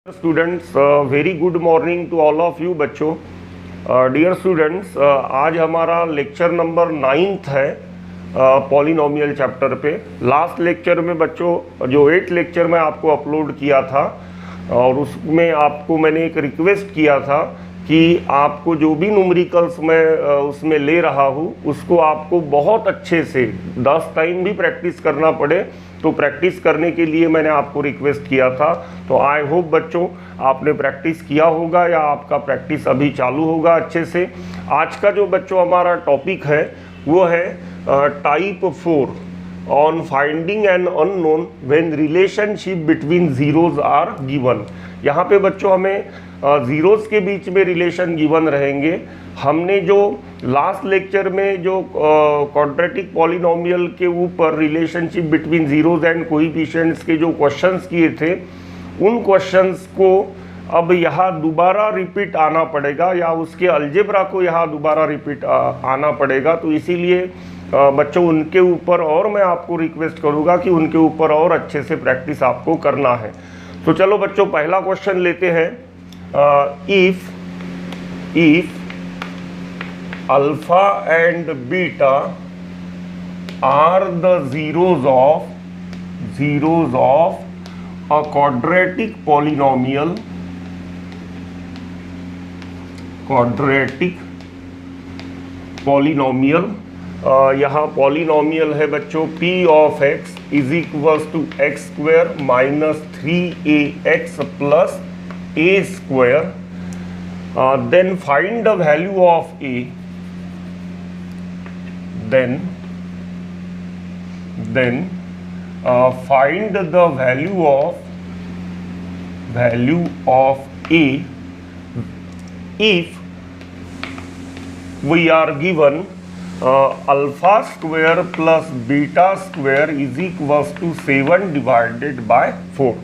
Students, very good morning to all of you बच्चों। Dear students, आज हमारा lecture number 9th है polynomial chapter पे। लास्ट लेक्चर में बच्चों जो 8 लेक्चर में आपको अपलोड किया था और उसमें आपको मैंने एक रिक्वेस्ट किया था कि आपको जो भी न्यूमेरिकल्स मैं उसमें ले रहा हूँ उसको आपको बहुत अच्छे से 10 टाइम भी प्रैक्टिस करना पड़े, तो प्रैक्टिस करने के लिए मैंने आपको रिक्वेस्ट किया था। तो आई होप बच्चों आपने प्रैक्टिस किया होगा या आपका प्रैक्टिस अभी चालू होगा अच्छे से। आज का जो बच्चों हमारा टॉपिक है वो है type 4 on finding an unknown when relationship between zeros are given. यहाँ पे बच्चों हमें जीरोज के बीच में रिलेशन गिवन रहेंगे। हमने जो लास्ट लेक्चर में जो क्वाड्रेटिक पॉलिनोमियल के ऊपर relationship between zeros and coefficients के जो क्वेश्चंस किए थे, उन क्वेश्चंस को अब यहाँ दोबारा रिपीट आना पड़ेगा या उसके अलजेब्रा को यहाँ दोबारा रिपीट आना पड़ेगा। तो इसीलिए बच्चों उनके ऊपर और मैं आपको रिक्वेस्ट करूँगा कि उनके ऊपर और अच्छे से प्रैक्टिस आपको करना है। तो चलो बच्चों पहला क्वेश्चन लेते हैं। If alpha and beta are the zeros of a quadratic polynomial, यहाँ पॉलिनोमियल है बच्चों p of x is equals to x square minus 3ax plus a square. Then find the value of a, then find the value of a if we are given alpha square plus beta square is equals to 7 divided by 4।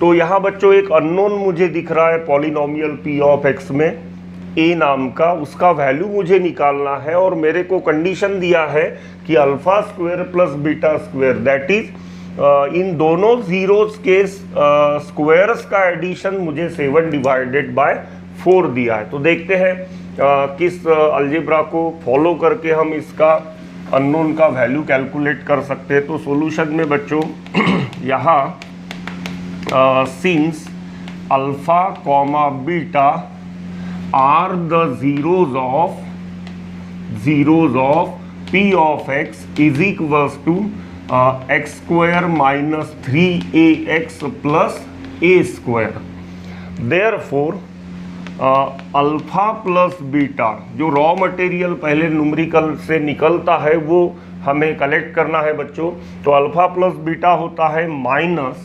तो यहाँ बच्चों एक unknown मुझे दिख रहा है polynomial p of x में a नाम का, उसका वैल्यू मुझे निकालना है और मेरे को कंडीशन दिया है कि alpha square plus beta square that is in दोनों जीरोस के स्क्वायर्स का एडिशन मुझे 7 डिवाइडेड बाय 4 दिया है। तो देखते हैं किस अलजेब्रा को फॉलो करके हम इसका अननोन का वैल्यू कैलकुलेट कर सकते हैं। तो सॉल्यूशन में बच्चों यहाँ since alpha comma beta are the zeros of p of x is equals to x square minus 3ax plus a square। therefore alpha plus beta जो रॉ मटेरियल पहले न्यूमेरिकल से निकलता है वो हमें कलेक्ट करना है बच्चों। तो अल्फा प्लस बीटा होता है माइनस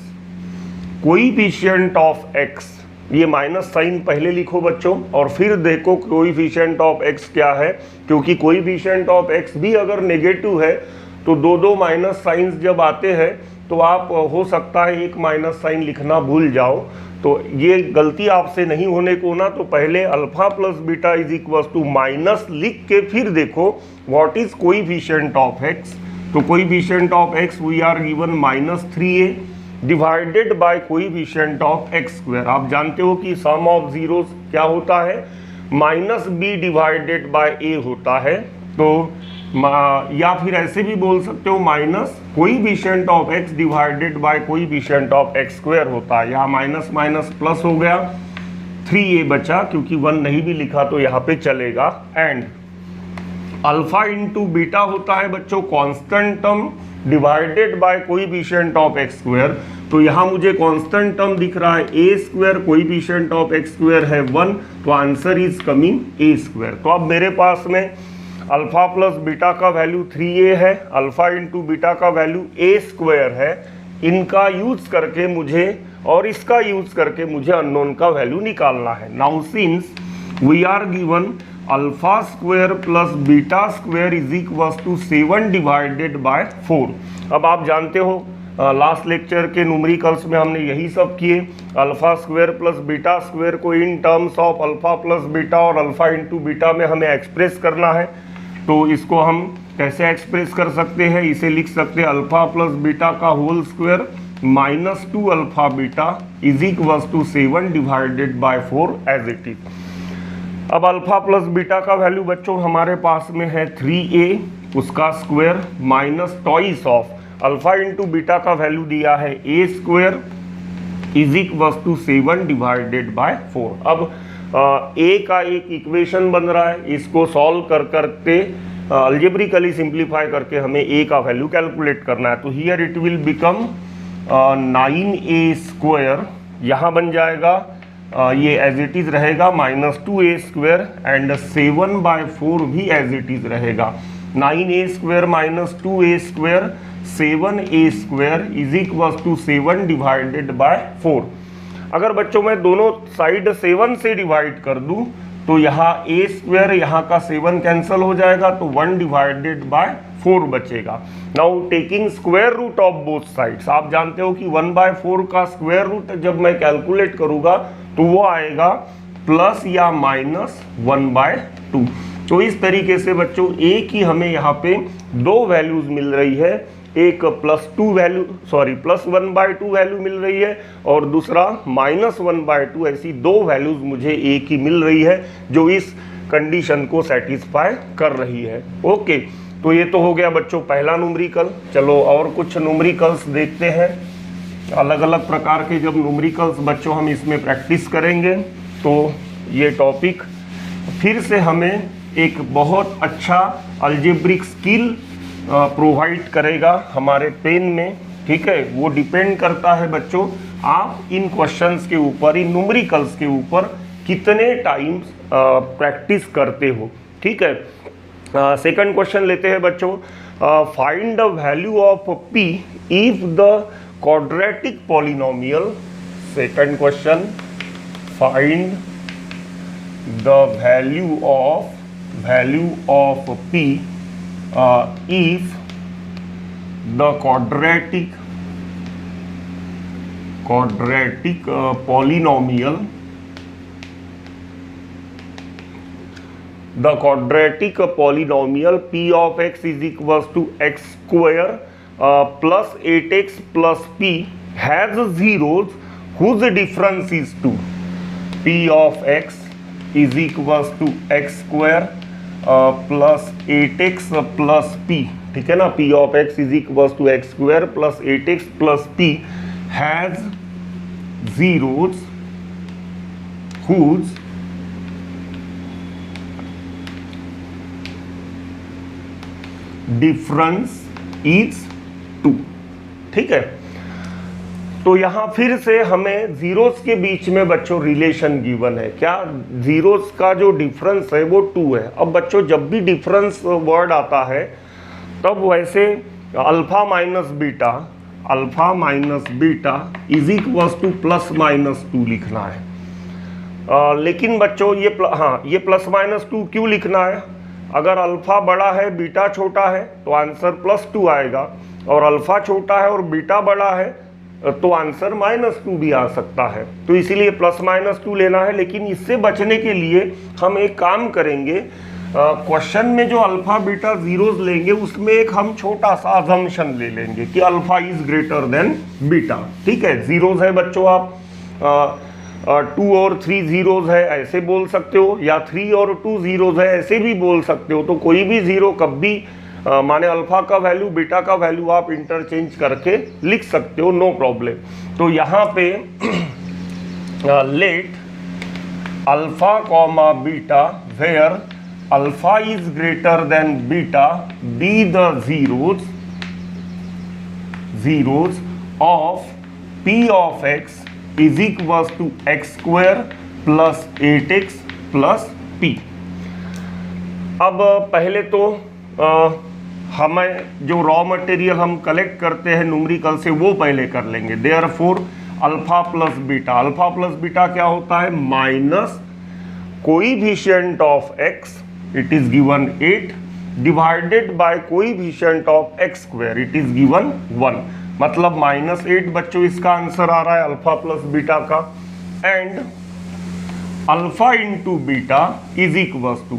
कोएफिशिएंट ऑफ x, ये माइनस साइन पहले लिखो बच्चों और फिर देखो कोएफिशिएंट ऑफ x क्या है, क्योंकि कोएफिशिएंट ऑफ x भी अगर नेगेटिव है तो दो माइनस साइंस जब आते हैं तो आप हो सकता है एक माइनस साइन लिखना भूल जाओ। तो ये गलती आपसे नहीं होने को ना, तो पहले alpha plus beta is equals to minus लिख के फिर देखो what is coefficient of x। तो coefficient of x we are given minus 3a divided by coefficient of x square. आप जानते हो कि सम ऑफ जीरोस क्या होता है, minus b divided by a होता है। तो या फिर ऐसे भी बोल सकते हो minus coefficient of x divided by coefficient of x square होता है। यहाँ माइनस माइनस प्लस हो गया, 3a बचा, क्योंकि 1 नहीं भी लिखा तो यहाँ पे चलेगा। एंड अल्फा इंटू बीटा होता है बच्चों constant term divided by coefficient of x square. तो यहाँ मुझे कांस्टेंट टर्म दिख रहा है a square, coefficient of x square है 1, तो answer is coming a square. तो अब मेरे पास में अल्फा प्लस बीटा का वैल्यू 3a है, अल्फा इंटू बीटा का वैल्यू a स्क्वायर है। इनका यूज करके मुझे और इसका यूज करके मुझे अननोन का वैल्यू निकालना है। Now since we are given alpha square plus beta square is equals to 7 divided by 4। अब आप जानते हो लास्ट लेक्चर के न्यूमेरिकल्स में हमने यही सब किए। Alpha square plus beta square को in terms of alpha plus beta और अल्फा इंटू बीटा में हमें एक्सप्रेस करना है। तो इसको हम कैसे एक्सप्रेस कर सकते हैं, इसे लिख सकते हैं अल्फा प्लस बीटा का whole square -2 alpha beta is equals to 7 divided by 4 as it is. अब अल्फा प्लस बीटा का वैल्यू बच्चों हमारे पास में है 3a उसका square minus twice of alpha into beta का वैल्यू दिया है a square is equals to 7 divided by 4। अब a का एक इक्वेशन बन रहा है, इसको सॉल्व कर करके अलजेब्रिकली सिंप्लीफाई करके हमें a का वैल्यू कैलकुलेट करना है। तो here it will become 9a square, यहाँ बन जाएगा ये एज इट इज रहेगा -2a स्क्वायर एंड 7/4 भी एज इट इज रहेगा। 9a square -2a square 7a square is equal to 7 divided by 4। अगर बच्चों मैं दोनों साइड 7 से डिवाइड कर दूं तो यहाँ a स्क्वायर यहाँ का 7 कैंसिल हो जाएगा तो 1 डिवाइडेड बाय 4 बचेगा। Now taking square root of both sides, आप जानते हो कि 1/4 का स्क्वायर रूट जब मैं कैलकुलेट करूंगा तो वो आएगा प्लस या -1/2। तो इस तरीके से बच्चों एक ही हमें यहाँ पे दो वैल्यूज मिल रही है, एक +1/2 वैल्यू मिल रही है और दूसरा -1/2। ऐसी दो वैल्यूज मुझे एक ही मिल रही है जो इस कंडीशन को सेटिस्फाई कर रही है। ओके, तो ये तो हो गया बच्चों पहला न्यूमेरिकल। चलो और कुछ न्यूमेरिकल्स देखते हैं। अलग अलग प्रकार के जब न्यूमेरिकल्स बच्चों हम इसमें प्रैक्टिस करेंगे तो ये टॉपिक फिर से हमें एक बहुत अच्छा अलजेब्रिक स्किल प्रोवाइड करेगा हमारे पेन में। ठीक है, वो डिपेंड करता है बच्चों आप इन क्वेश्चंस के ऊपर, इन न्यूमेरिकल्स के ऊपर कितने टाइम्स प्रैक्टिस करते हो। ठीक है, सेकंड क्वेश्चन लेते हैं बच्चों। Find the value of p if the quadratic polynomial। second question, find the value of p if the quadratic polynomial p of x is equals to x square plus 8x plus p has zeros whose difference is 2। p of x is equals to x square plus 8x plus p, ठीक है ना। p of x is equals to x square plus 8x plus p has zeros whose difference is 2। ठीक है, तो यहां फिर से हमें जीरोस के बीच में बच्चों रिलेशन गिवन है। क्या जीरोस का जो डिफरेंस है वो 2 है। अब बच्चों जब भी डिफरेंस वर्ड आता है तब वैसे alpha minus beta is equals to +-2 लिखना है। लेकिन बच्चों ये ये +-2 क्यों लिखना है? अगर अल्फा बड़ा है बीटा छोटा है तो आंसर +2 आएगा, और अल्फा छोटा है और बीटा बड़ा है तो आंसर -2 भी आ सकता है। तो इसीलिए +-2 लेना है। लेकिन इससे बचने के लिए हम एक काम करेंगे, क्वेश्चन में जो अल्फा बीटा जीरोस लेंगे उसमें एक हम छोटा सा अजम्पशन ले लेंगे कि alpha is greater than beta. ठीक है, जीरोस है बच्चों, आप 2 और 3 जीरोस है ऐसे बोल सकते हो, या 3 और 2 जीरोस है ऐसे भी बोल सकते हो। तो कोई भी जीरो कभी माने अल्फा का वैल्यू बीटा का वैल्यू आप इंटरचेंज करके लिख सकते हो, नो प्रॉब्लम। तो यहाँ पे let alpha comma beta where alpha is greater than beta be the zeros of p of x is equals to x square plus 8x plus p। अब पहले तो हमें जो रॉ मटेरियल हम कलेक्ट करते हैं न्यूमेरिकल से वो पहले कर लेंगे। देयरफॉर अल्फा प्लस बीटा क्या होता है? Minus coefficient of x, it is given 8, divided by coefficient of x square, it is given 1। मतलब -8 बच्चों इसका आंसर आ रहा है अल्फा प्लस बीटा का। And alpha into beta is equal to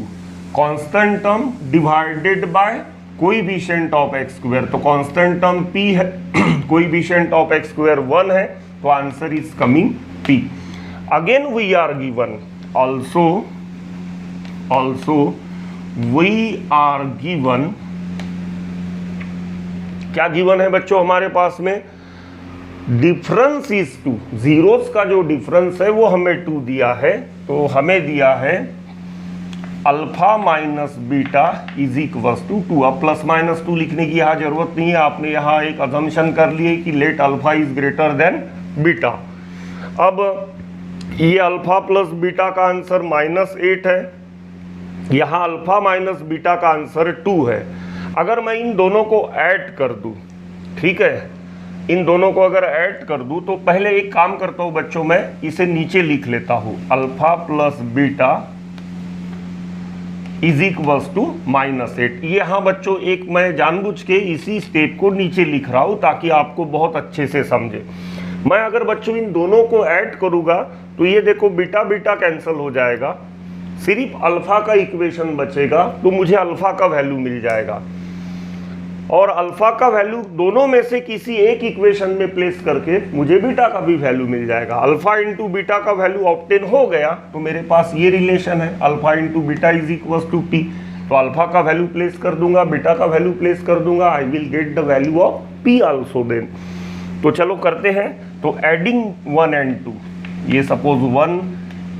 constant term divided by coefficient of x square, तो constant term p है, coefficient of x square 1 है, तो answer is coming p. Again we are given also we are given, क्या given है बच्चों हमारे पास में, डिफरेंस इज 2, जीरोस का जो डिफरेंस है वो हमें 2 दिया है, तो हमें दिया है alpha minus beta is equals to 2. अब प्लस माइनस 2 लिखने की यहाँ जरूरत नहीं है, आपने यहाँ एक अजम्पशन कर ली है कि let alpha is greater than beta. अब ये अल्फा प्लस बीटा का आंसर -8 है, यहाँ अल्फा माइनस बीटा का आंसर 2 है. अगर मैं इन दोनों को ऐड कर दूं, ठीक है, इन दोनों को अगर ऐड कर दूं तो पहले एक काम करता हूं बच्चों, मैं इसे नीचे लिख लेता हूं, alpha plus beta is equals to -8. ये हाँ बच्चों एक मैं जानबूझ के इसी स्टेप को नीचे लिख रहा हूं ताकि आपको बहुत अच्छे से समझे. मैं अगर बच्चों इन दोनों को ऐड करूंगा तो ये देखो बीटा बीटा कैंसिल हो जाएगा, सिर्फ अल्फा का इक्वेशन बचेगा, तो मुझे अल्फा का वैल्यू मिल जाएगा. और अल्फा का वैल्यू दोनों में से किसी एक इक्वेशन में प्लेस करके मुझे बीटा का भी वैल्यू मिल जाएगा. अल्फा इंटू बीटा का वैल्यू ऑब्टेन हो गया तो मेरे पास ये रिलेशन है, alpha into beta is equals to p. तो अल्फा का वैल्यू प्लेस कर दूंगा, बीटा का वैल्यू प्लेस कर दूंगा, I will get the value of p also then. तो चलो करते हैं. तो एडिंग 1 and 2, ये सपोज 1,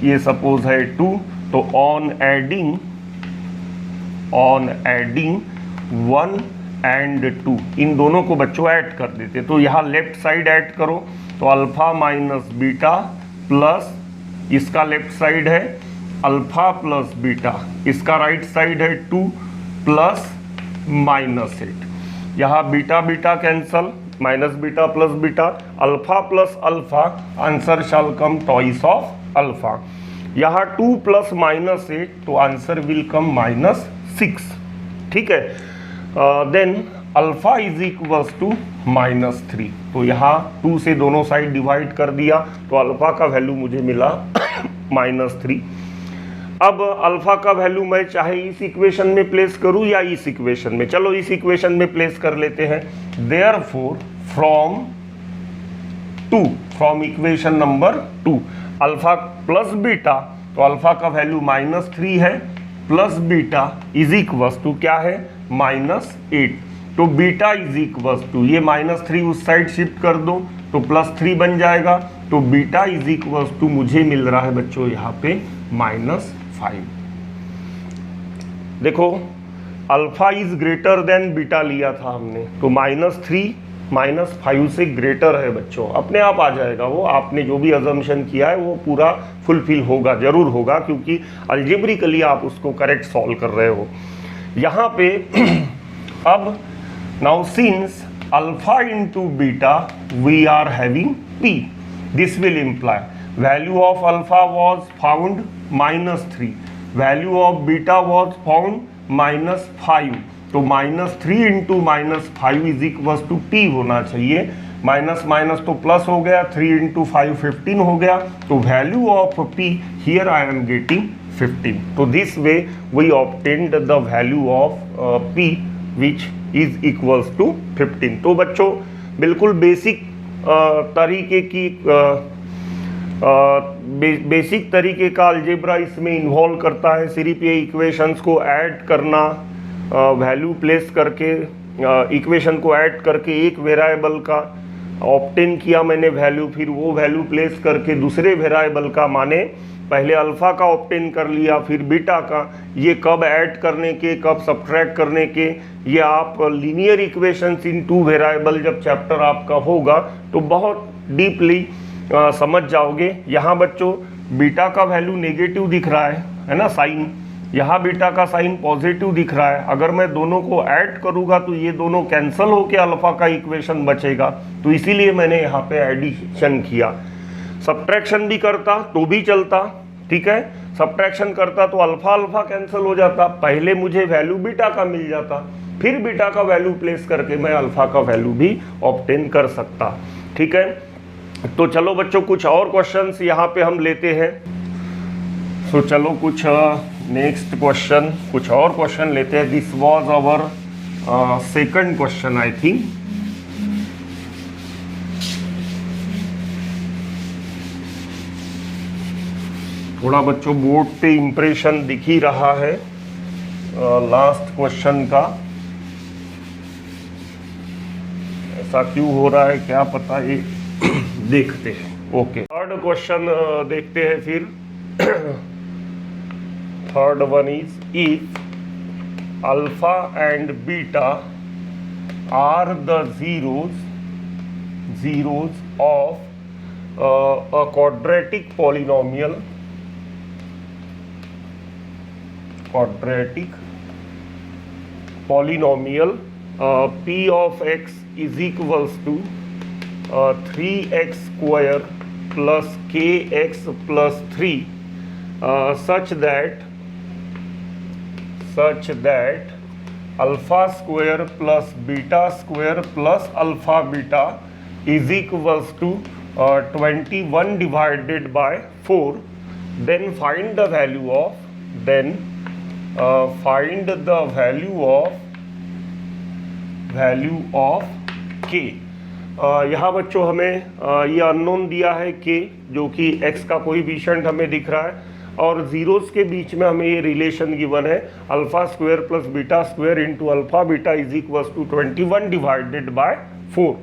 ये सपोज है 2, तो ऑन एडिंग 1 and 2 इन दोनों को बच्चों ऐड कर देते. तो यहाँ लेफ्ट साइड ऐड करो, तो अल्फा माइनस बीटा प्लस इसका लेफ्ट साइड है अल्फा प्लस बीटा, इसका राइट साइड है 2 प्लस -8. यहाँ beta beta cancel, minus beta plus beta, alpha plus alpha, answer shall come twice of alpha. यहाँ 2 plus -8 तो answer will come -6. ठीक है. Then alpha is equals to -3. तो यहाँ 2 से दोनों साइड डिवाइड कर दिया तो अल्फा का वैल्यू मुझे मिला -3. अब अल्फा का वैल्यू मैं चाहे इस इक्वेशन में प्लेस करूं या इस इक्वेशन में, चलो इस इक्वेशन में प्लेस कर लेते हैं. Therefore from equation number 2 alpha plus beta, तो अल्फा का वैल्यू -3 है, plus beta is equals to क्या है -8. तो बीटा इज इक्वल्स टू, ये -3 उस साइड शिफ्ट कर दो तो +3 बन जाएगा. तो बीटा इज इक्वल्स टू मुझे मिल रहा है बच्चों यहाँ पे -5. देखो alpha is greater than beta लिया था हमने, तो -3 -5 से ग्रेटर है बच्चों, अपने आप आ जाएगा वो. आपने जो भी अजम्पशन किया है वो पूरा फुलफिल होगा, जरूर होगा, क्योंकि अलजेब्रिकली आप उसको करेक्ट सॉल्व कर रहे हो यहाँ पे. अब now since alpha into beta we are having p, this will imply value of alpha was found -3, value of beta was found -5. तो -3 into -5 is equals to p होना चाहिए. माइनस माइनस तो प्लस हो गया, 3 इंटू 5 15 हो गया. तो value of p here I am getting 15. तो this way we obtained the value of p which is equals to 15. तो बच्चों बिल्कुल बेसिक तरीके की बेसिक तरीके का अलजेब्रा इसमें इन्वॉल्व करता है. सिर्फ ये इक्वेशंस को ऐड करना, वैल्यू प्लेस करके इक्वेशन को ऐड करके एक वेरिएबल का ऑब्टेन किया मैंने वैल्यू, फिर वो वैल्यू प्लेस करके दूसरे वेरिएबल का, माने पहले अल्फा का ऑब्टेन कर लिया फिर बीटा का, ये कब ऐड करने के कब सब्ट्रैक्ट करने के, ये आप लीनियर इक्वेशंस इन 2 वेरिएबल जब चैप्टर आपका होगा तो बहुत डीपली समझ जाओगे. यहाँ बच्चों बीटा का वैल्यू नेगेटिव दिख रहा है ना साइन, यहाँ बीटा का साइन पॉजिटिव दिख रहा है. अगर मैं दोनों को ऐड करूँगा तो ये दोनों कैंसल होकर अल्फा का इक्वेशन बचेगा, तो इसीलिए मैंने यहाँ पे एडिशन किया. सब्ट्रैक्शन भी करता तो भी चलता, ठीक है, सब्ट्रैक्शन करता तो अल्फा अल्फा कैंसिल हो जाता, पहले मुझे वैल्यू बीटा का मिल जाता, फिर बीटा का वैल्यू प्लेस करके मैं अल्फा का वैल्यू भी ऑब्टेन कर सकता. ठीक है. तो चलो बच्चों कुछ और क्वेश्चंस यहाँ पे हम लेते हैं. तो चलो कुछ नेक्स्ट क्वेश्चन, कुछ और क्वेश्चन लेते हैं. This was our second question I think. थोड़ा बच्चों बोर्ड पे इंप्रेशन दिख ही रहा है लास्ट क्वेश्चन का। ऐसा क्यों हो रहा है क्या पता, ये देखते हैं। ओके, थर्ड क्वेश्चन देखते हैं फिर। Third one is if alpha and beta are the zeros of a quadratic polynomial p of x is equals to 3x square plus kx plus 3 such that alpha square plus beta square plus alpha beta is equals to 21 divided by 4, then find the value of k। यहाँ बच्चों हमें ये unknown दिया है k, जो कि x का coefficient हमें दिख रहा है, और जीरोस के बीच में हमें ये रिलेशन गिवन है alpha square plus beta square into alpha beta is equals to 21 divided by 4।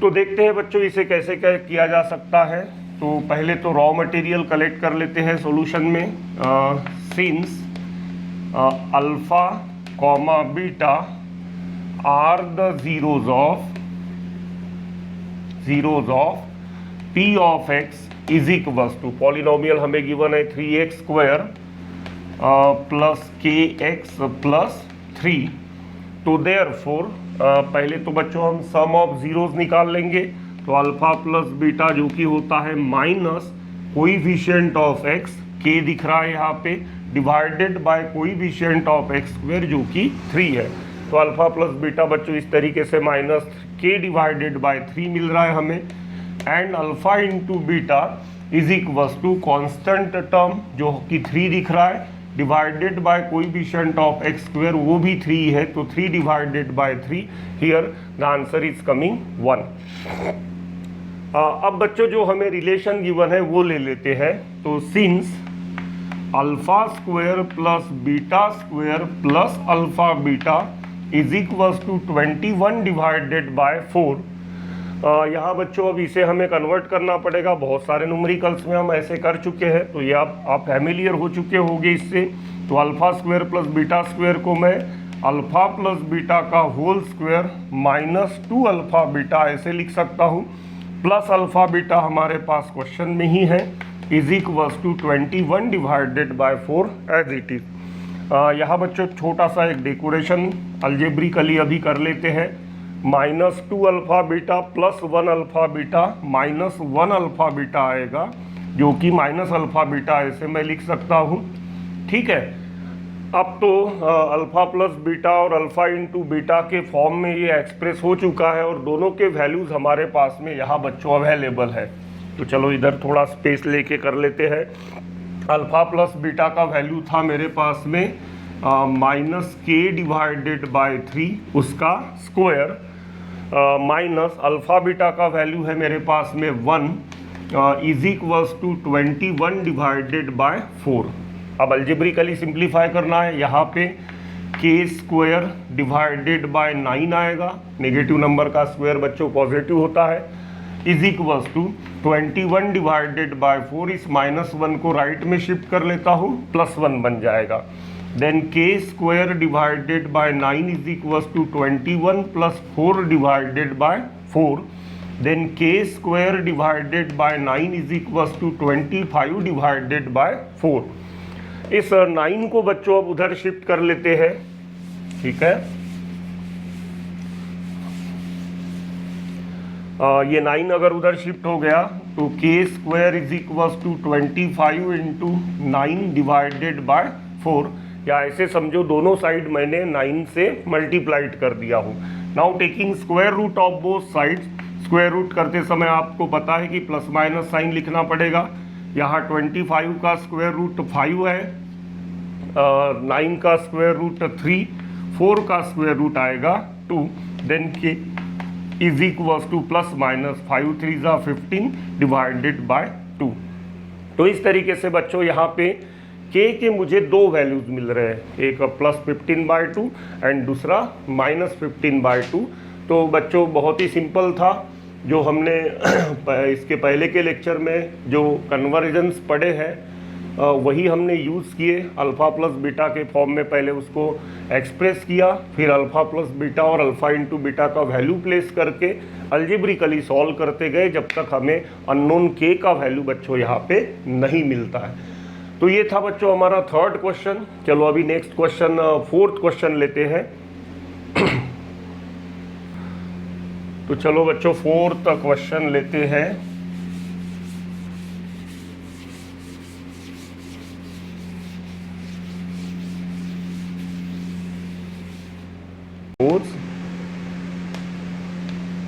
तो देखते हैं बच्चों इसे कैसे किया जा सकता है। तो पहले तो रॉ मटेरियल कलेक्ट कर लेते हैं सॉल्यूशन में। Since alpha comma beta are the zeros of p of x is equals to, polynomial हमें गिवन है 3x square plus kx plus 3। तो देयरफॉर पहले तो बच्चों हम सम ऑफ जीरोस निकाल लेंगे। तो अल्फा प्लस बीटा जो कि होता है minus coefficient of x, k दिख रहा है यहाँ पे, divided by coefficient of x square जो कि 3 है। तो अल्फा प्लस बीटा बच्चों इस तरीके से माइनस k डिवाइडेड बाय 3 मिल रहा है हमें, and alpha into beta is equals to constant term जो कि 3 दिख रहा है, divided by coefficient of x square वो भी 3 है, तो 3 divided by 3, here the answer is coming 1। अब बच्चों जो हमें रिलेशन गिवन है वो ले लेते हैं। तो since alpha square plus beta square plus alpha beta is equals to 21 divided by 4, यहाँ बच्चों अब इसे हमें कन्वर्ट करना पड़ेगा। बहुत सारे न्यूमेरिकल्स में हम ऐसे कर चुके हैं, तो ये आप फैमिलियर हो चुके होंगे इससे। तो alpha square plus beta square को मैं अल्फा प्लस बीटा का whole square minus 2 alpha beta ऐसे लिख सकता हूँ, प्लस अल्फा बीटा हमारे पास क्वेश्चन में ही है, is equals to 21 divided by 4 as it is. यहाँ बच्चों छोटा सा एक डेकोरेशन अलजेब्रिकली अभी कर लेते हैं। Minus 2 alpha beta plus 1 alpha beta minus 1 alpha beta आएगा, जो कि माइनस अल्फा बीटा ऐसे मैं लिख सकता हूँ। ठीक है, अब तो अल्फा प्लस बीटा और अल्फा इंटू बीटा के फॉर्म में ये एक्सप्रेस हो चुका है, और दोनों के वैल्यूज़ हमारे पास में यहाँ बच्चों अवेलेबल है। तो चलो इधर थोड़ा स्पेस लेके कर लेते हैं। अल्फा प्लस बीटा का वैल्यू था मेरे पास में माइनस k डिवाइडेड बाय 3 उसका स्क्वायर, माइनस अल्फा बीटा का वैल्यू है मेरे पास में 1 is equals to 21 divided by 4। अब अलजेब्रिकली सिंप्लीफाई करना है, यहाँ पे k स्क्वायर डिवाइडेड बाय 9 आएगा, नेगेटिव नंबर का स्क्वायर बच्चों पॉजिटिव होता है, is equals to 21 divided by 4। इस माइनस 1 को राइट में शिफ्ट कर लेता हूँ, प्लस 1 बन जाएगा। Then k square divided by 9 is equals to 21 plus 4 divided by 4। Then k square divided by 9 is equals to 25 divided by 4। इस 9 को बच्चों अब उधर शिफ्ट कर लेते हैं। ठीक है, ये 9 अगर उधर शिफ्ट हो गया तो k square is equals to 25 into 9 divided by 4, या ऐसे समझो दोनों साइड मैंने 9 से मल्टीप्लाइड कर दिया हूँ। Now taking square root of both sides, square root करते समय आपको पता है कि प्लस माइनस साइन लिखना पड़ेगा। यहाँ 25 का स्क्वायर रूट 5 है, 9 का स्क्वायर रूट 3, 4 का स्क्वायर रूट आएगा 2, देन के is equals two plus minus 5 3 ज़ा 15 डिवाइडेड बाय 2। तो इस तरीके से बच्चों यहाँ पे k के मुझे दो वैल्यूज मिल रहे हैं, एक प्लस 15/2 एंड दूसरा माइनस 15/2। तो बच्चों बहुत ही सिंपल था, जो हमने इसके पहले के लेक्चर में जो कन्वर्जन्स पढ़े हैं वही हमने यूज़ किए। अल्फ़ा प्लस बीटा के फॉर्म में पहले उसको एक्सप्रेस किया, फिर अल्फ़ा प्लस बीटा और अल्फ़ा इंटू बीटा का वैल्यू प्लेस करके अल्जेब्रिकली सॉल्व करते गए जब तक हमें अननोन k का वैल्यू बच्चों यहाँ पे नहीं मिलता है। तो ये था बच्चों हमारा थर्ड क्वेश्चन। चलो अभी नेक्स्ट क्वेश्चन, फोर्थ क्वेश्चन लेते हैं। तो चलो बच्चों फोर्थ क्वेश्चन लेते हैं।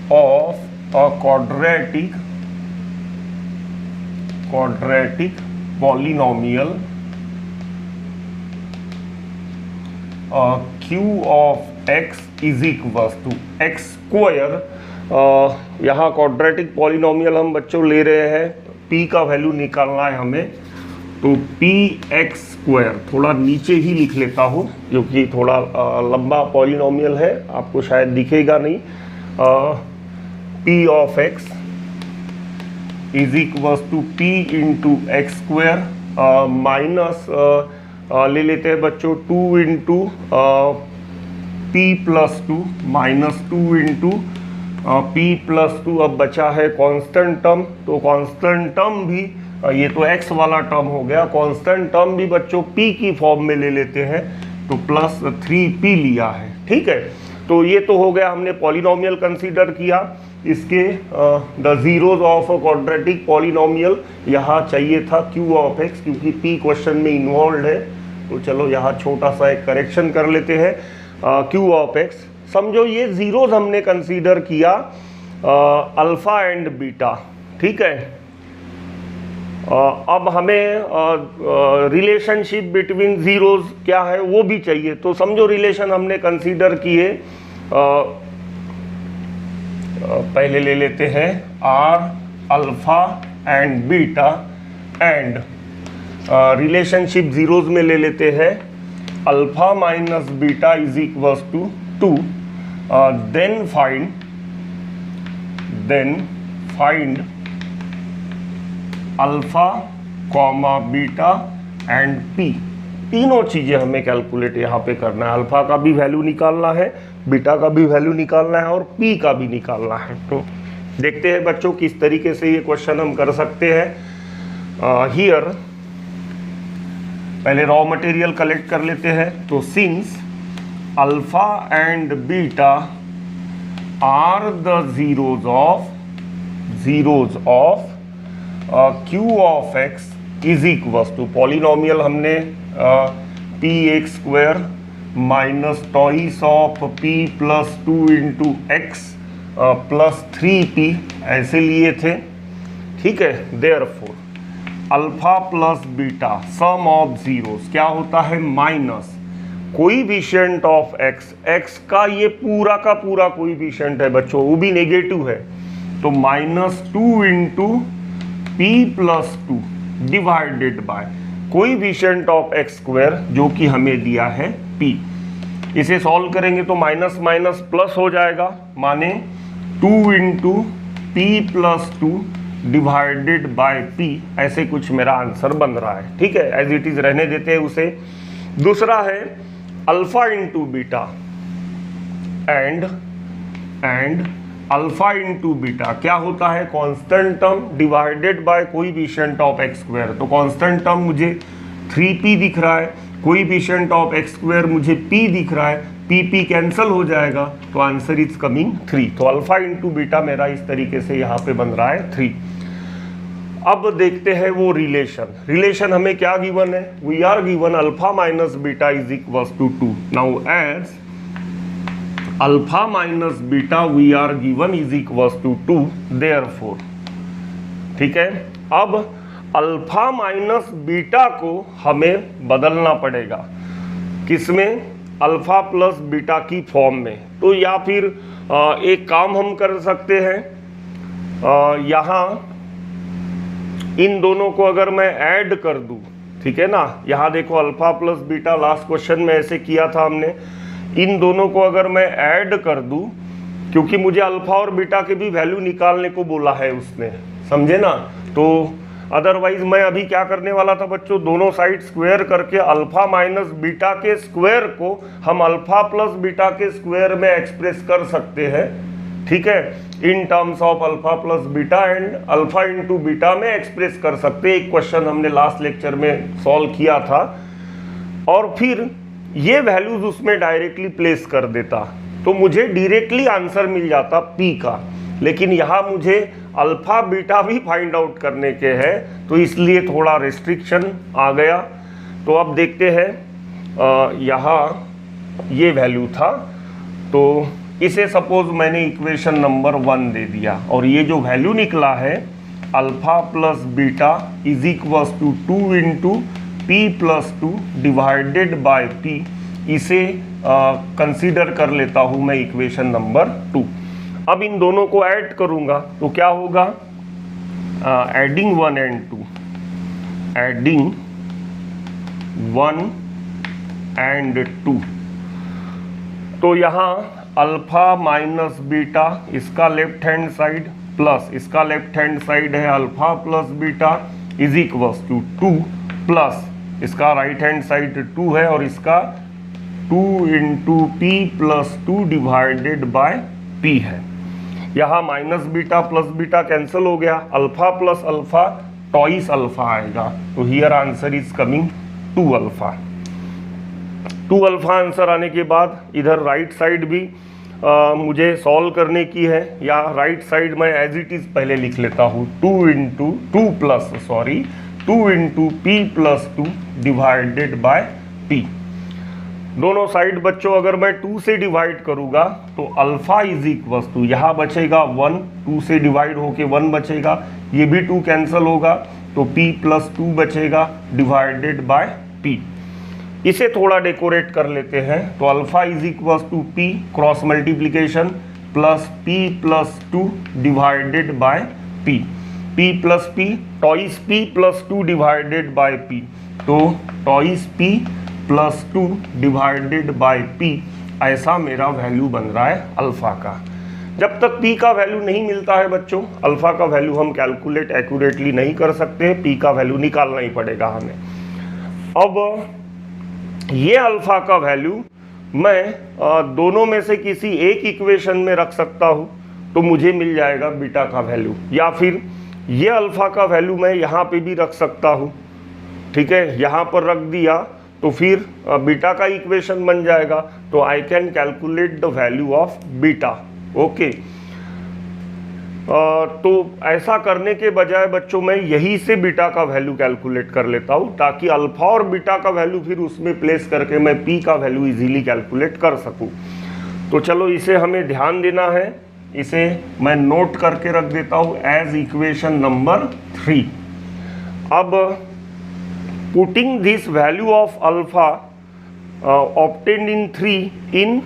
of a quadratic polynomial q of x is equals to x square। यहाँ क्वाड्रेटिक पॉलिनोमियल हम बच्चों ले रहे हैं, p का वैल्यू निकालना है हमें, तो पी एक्स स्क्वायर थोड़ा नीचे ही लिख लेता हूँ क्योंकि थोड़ा लंबा पॉलिनोमियल है, आपको शायद दिखेगा नहीं। P of x is equals to p into x square minus ले लेते हैं बच्चों 2 into p plus 2 minus 2 into p plus 2। अब बचा है कांस्टेंट टर्म, तो कांस्टेंट टर्म भी ये तो x वाला टर्म हो गया, कांस्टेंट टर्म भी बच्चों p की फॉर्म में ले लेते हैं, तो प्लस 3p लिया है। ठीक है, तो ये तो हो गया, हमने पॉलिनोमियल कंसीडर किया। इसके the zeros of a quadratic polynomial यहाँ चाहिए था q ऑफ x, क्योंकि p क्वेश्चन में इन्वॉल्व है। तो चलो यहाँ छोटा सा एक करेक्शन कर लेते हैं। q ऑफ x, समझो ये जीरोज हमने कंसीडर किया अल्फा एंड बीटा। ठीक है, अब हमें रिलेशनशिप बिटवीन जीरोज क्या है वो भी चाहिए। तो समझो रिलेशन हमने कंसीडर किए, पहले ले लेते हैं are alpha and beta, and relationship zeros में ले लेते हैं alpha minus beta is equals to 2। Then find alpha comma beta and p. तीनों चीज़ें हमें कैलकुलेट यहाँ पे करना है। अल्फा का भी वैल्यू निकालना है, बीटा का भी वैल्यू निकालना है और पी का भी निकालना है। तो देखते हैं बच्चों किस तरीके से ये क्वेश्चन हम कर सकते हैं। हियर पहले रॉ मटेरियल कलेक्ट कर लेते हैं। तो since alpha and beta are the zeros of q of x is equals to, polynomial हमने P X square minus twice of p plus 2 into X plus 3p ऐसे लिए थे। ठीक है, therefore alpha plus beta sum of zeros क्या होता है, minus coefficient of x, x का ये पूरा का पूरा कोएफिशिएंट है बच्चों, वो भी नेगेटिव है, तो minus 2 into p plus 2 divided by coefficient of x square जो कि हमें दिया है p। इसे सॉल्व करेंगे तो माइनस माइनस प्लस हो जाएगा, माने 2 into p plus 2 divided by p, ऐसे कुछ मेरा आंसर बन रहा है। ठीक है, एज इट इज रहने देते हैं उसे। दूसरा है alpha into beta and alpha into beta क्या होता है, constant term divided by coefficient of x square. तो कांस्टेंट टर्म मुझे 3p दिख रहा है, कोएफिशिएंट ऑफ एक्स स्क्वायर मुझे p दिख रहा है, p कैंसिल हो जाएगा, तो आंसर इज कमिंग 3। तो अल्फा इंटू बीटा मेरा इस तरीके से यहाँ पे बन रहा है 3। अब देखते हैं वो रिलेशन हमें क्या गिवन है, we are given alpha minus beta is equals to 2। Now as alpha minus beta we are given is equals to 2, therefore. ठीक है, अब अल्फा माइनस बीटा को हमें बदलना पड़ेगा, किसमें, अल्फा प्लस बीटा की फॉर्म में। तो या फिर एक काम हम कर सकते हैं, यहाँ इन दोनों को अगर मैं ऐड कर दूं, ठीक है ना, यहाँ देखो alpha plus beta last question में ऐसे किया था हमने, इन दोनों को अगर मैं ऐड कर दूं, क्योंकि मुझे अल्फा और बीटा के भी वैल्यू निकालने को बोला है उसने, समझे ना। तो अदरवाइज मैं अभी क्या करने वाला था बच्चों, दोनों साइड स्क्वायर करके अल्फा माइनस बीटा के स्क्वायर को हम अल्फा प्लस बीटा के स्क्वायर में एक्सप्रेस कर सकते हैं, ठीक है, इन terms of alpha plus beta and alpha into beta में एक्सप्रेस कर सकते हैं। एक क्वेश्चन हमने लास्ट लेक्चर में सॉल्व किया था, और फिर ये वैल्यूज उसमें डायरेक्टली प्लेस कर देता, तो मुझे डायरेक्टली आंसर मिल जाता पी का। लेकिन यहाँ मुझे अल्फा बीटा भी फाइंड आउट करने के हैं, तो इसलिए थोड़ा रिस्ट्रिक्शन आ गया। तो अब देखते हैं, यहाँ ये वैल्यू था, तो इसे सपोज मैंने इक्वेशन नंबर 1 दे दिया, और ये जो वैल्यू निकला है alpha plus beta is equals to 2 into p plus 2 divided by p, इसे कंसीडर कर लेता हूँ मैं इक्वेशन नंबर 2। अब इन दोनों को ऐड करूँगा तो क्या होगा, एडिंग 1 एंड 2, एडिंग 1 एंड 2, तो यहाँ अल्फा माइनस बीटा इसका लेफ्ट हैंड साइड प्लस इसका लेफ्ट हैंड साइड है alpha plus beta is equals to 2 plus इसका राइट हैंड साइड 2 है, और इसका 2 into p plus 2 divided by p है। यहाँ minus beta plus beta cancel हो गया, alpha plus alpha twice alpha आएगा, तो here answer is coming 2 alpha. 2 alpha answer आने के बाद इधर राइट साइड भी मुझे सॉल्व करने की है, या राइट साइड मैं एज इट इज पहले लिख लेता हूँ 2 into p plus 2 divided by P. दोनों साइड बच्चों अगर मैं 2 से डिवाइड करूँगा तो अल्फा इज इक्वल्स टू, यहाँ बचेगा 1, 2 से डिवाइड होके 1 बचेगा, ये भी 2 कैंसिल होगा, तो p प्लस 2 बचेगा डिवाइडेड बाय p। इसे थोड़ा डेकोरेट कर लेते हैं, तो alpha is equals to p cross multiplication plus p plus 2 divided by p, p plus p twice p plus 2 divided by p, तो twice p plus 2 divided by p, ऐसा मेरा value बन रहा है अल्फा का। जब तक p का वैल्यू नहीं मिलता है बच्चों, अल्फा का वैल्यू हम कैलकुलेट एक्यूरेटली नहीं कर सकते, p का वैल्यू निकालना ही पड़ेगा हमें। अब ये अल्फा का वैल्यू मैं दोनों में से किसी एक इक्वेशन में रख सकता हूँ, तो मुझे मिल जाएगा बीटा का वैल्यू, या फिर ये अल्फा का वैल्यू मैं यहाँ पे भी रख सकता हूँ, ठीक है, यहाँ पर रख दिया तो फिर बीटा का इक्वेशन बन जाएगा, तो I can calculate the value of beta. Okay, तो ऐसा करने के बजाय बच्चों मैं यही से बीटा का वैल्यू कैलकुलेट कर लेता हूँ, ताकि अल्फा और बीटा का वैल्यू फिर उसमें प्लेस करके मैं पी का वैल्यू इजीली कैलकुलेट कर सकूँ। तो चलो इसे हमें ध्यान देना है, इसे मैं नोट करके रख देता हूँ एज इक्वेशन नंबर 3। अब putting this value of alpha obtained इन 3 इन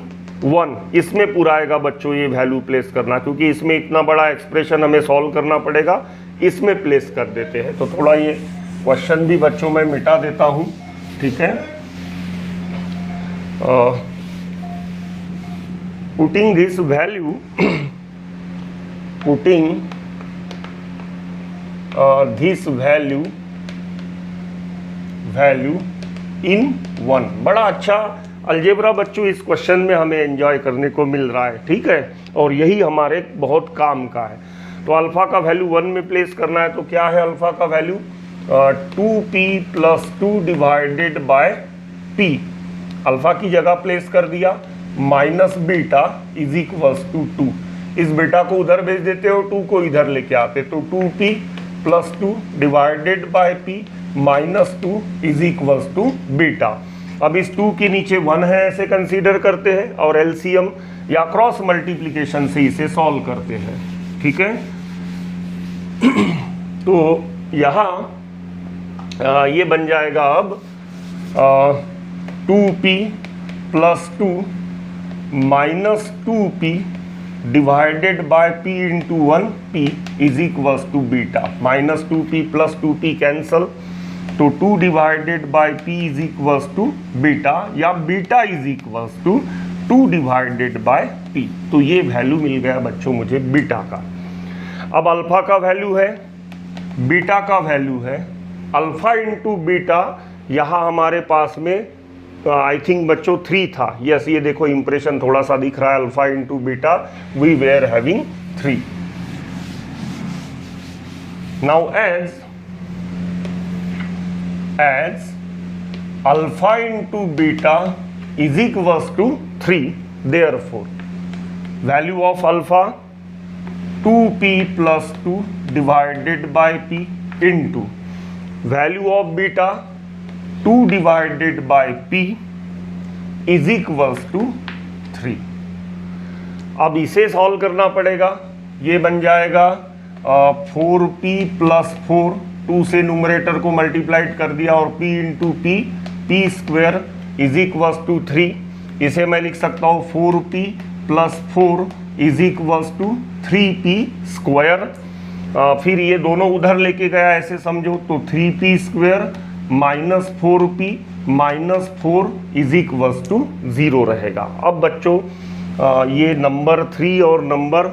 1, इसमें पूरा आएगा बच्चों ये वैल्यू प्लेस करना, क्योंकि इसमें इतना बड़ा एक्सप्रेशन हमें सॉल्व करना पड़ेगा, इसमें प्लेस कर देते हैं। तो थोड़ा ये क्वेश्चन भी बच्चों मैं मिटा देता हूँ, ठीक है। Putting this value this value in 1, बड़ा अच्छा अलजेब्रा बच्चों इस क्वेश्चन में हमें एंजॉय करने को मिल रहा है, ठीक है, और यही हमारे बहुत काम का है। तो अल्फा का वैल्यू 1 में प्लेस करना है, तो क्या है अल्फा का value 2p plus 2 divided by p, alpha की जगह प्लेस कर दिया, minus beta is equals to 2, इस बीटा को उधर भेज देते हो, 2 को इधर लेके आते, तो 2p plus 2 divided by p minus 2 is equals to beta. अब इस 2 के नीचे 1 है ऐसे कंसीडर करते हैं, और एलसीएम या क्रॉस मल्टीप्लिकेशन से इसे सॉल्व करते हैं, ठीक है। तो यहाँ ये बन जाएगा अब 2p plus 2 minus 2p divided by p into 1p is equals to beta. Minus 2p plus 2p cancel, तो 2 divided by p is equals to beta, या beta is equals to 2 divided by p। तो ये value मिल गया बच्चों मुझे beta का। अब alpha का वैल्यू है, बीटा का वैल्यू है, अल्फा इंटू बीटा यहाँ हमारे पास में आई थिंक बच्चों 3 था। यस, ये देखो इंप्रेशन थोड़ा सा दिख रहा है, alpha into beta we were having 3। Now as alpha into beta is equals to 3, therefore value of alpha 2p plus 2 divided by p into value of beta 2 divided by p is equals to 3। अब इसे solve करना पड़ेगा। ये बन जाएगा 4p plus 4, 2 से numerator को multiplied कर दिया और p into p square is equals to 3। इसे मैं लिख सकता हूँ 4p plus 4 is equals to 3p square. फिर ये दोनों उधर लेके गया, ऐसे समझो, तो 3p square minus 4p minus 4 is equals to 0 रहेगा। अब बच्चों ये नंबर 3 और नंबर